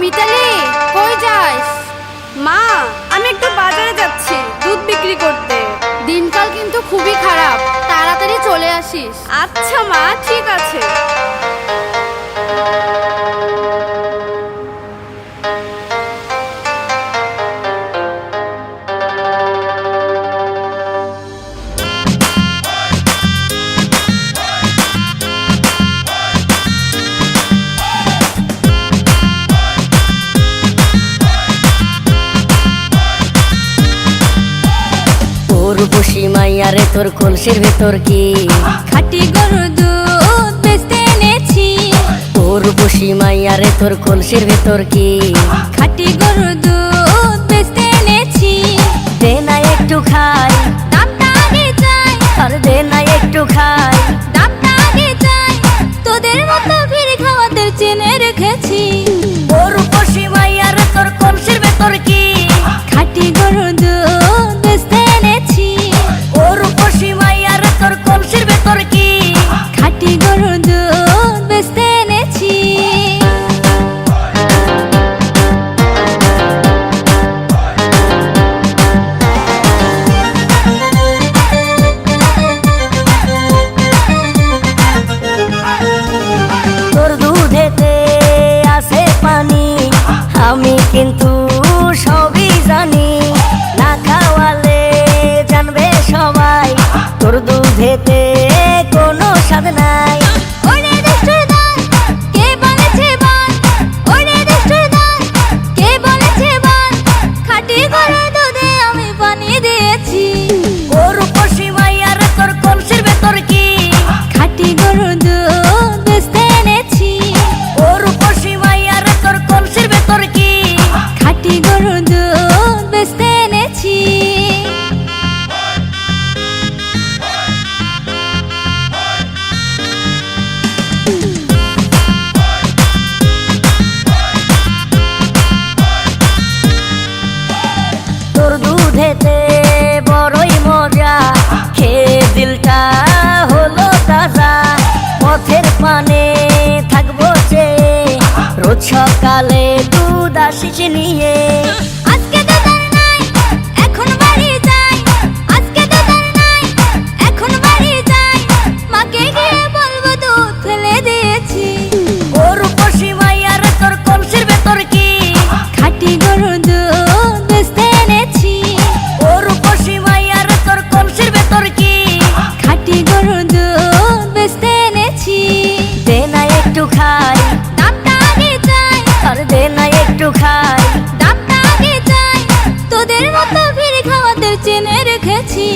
মিতালি, কই যাস? মা, আমি একটু বাজারে যাচ্ছি দুধ বিক্রি করতে। দিনকাল কিন্তু খুবই খারাপ, তাড়াতাড়ি চলে আসিস। আচ্ছা মা, ঠিক আছে। বসি মাইয়ারে তোর কলসির ভেতর কি খাঁটি গরুর দুধ বেচতে এনেছি। তোর বসি মাইয়ারে তোর কলসির ভেতর কি খাঁটি গরুর দুধ বেচতে এনেছি। দে না একটু খাই, দামটা আগে চাই। আর দে না একটু খাই, দামটা আগে চাই। তোদের মতো ভিড় খাওয়াদের চেনে রেখেছি। তোর বসি মাইয়ারে তোর কলসির ভেতর কি খাঁটি গরুর দুধ বেচতে এনেছি। তোর বসি মাইয়ারে তোর কলসির ভেতর কি খাঁটি গরুর দুধ বেচতে এনেছি। তোর দুধেতে আছে পানি, আমি কিন্তু সবই জানি। না খাওয়ালে জানবে সবাই তোর দুধেতে কোনো স্বাদ নাই। ওরে দুষ্টুর দল, কে বলেছে বল? ওরে দুষ্টুর দল, কে বলেছে বল? খাঁটি গরুর দুধে আমি পানি দিয়েছি। তোর বসি মাইয়ারে তোর কলসির ভেতর কি খাঁটি গরুর দুধ বেচতে এনেছি। তোর বসি মাইয়ারে তোর কলসির ভেতর কি খাঁটি গরুর দুধ বেচতে এনেছি। তোর দুধেতে বড়ই মজা, খেয়ে দিলটা হলো তাজা। পথের পানে থাকবো যে রোজ সকালে দুধ আসিস নিয়ে। আজকে দুধ আর নাই, এখন বাড়ি যাই। আজকে দুধ আর নাই, এখন বাড়ি যাই। মাকে গিয়ে বলবো দুধ ফেলে দিয়েছি। তোর বসি মাইয়ারে তোর কলসির ভেতর কি খাঁটি গরুর দুধ বেচতে এনেছি। তোর বসি মাইয়ারে তোর কলসির ভেতর কি খাঁটি গরুর দুধ বেচতে এনেছি। দে না একটু খাই, দামটা আগে চাই। আর দে না একটু খাই, দামটা আগে চাই। তোদের মতো ভিড় খাওয়াদের চেনে রেখেছি।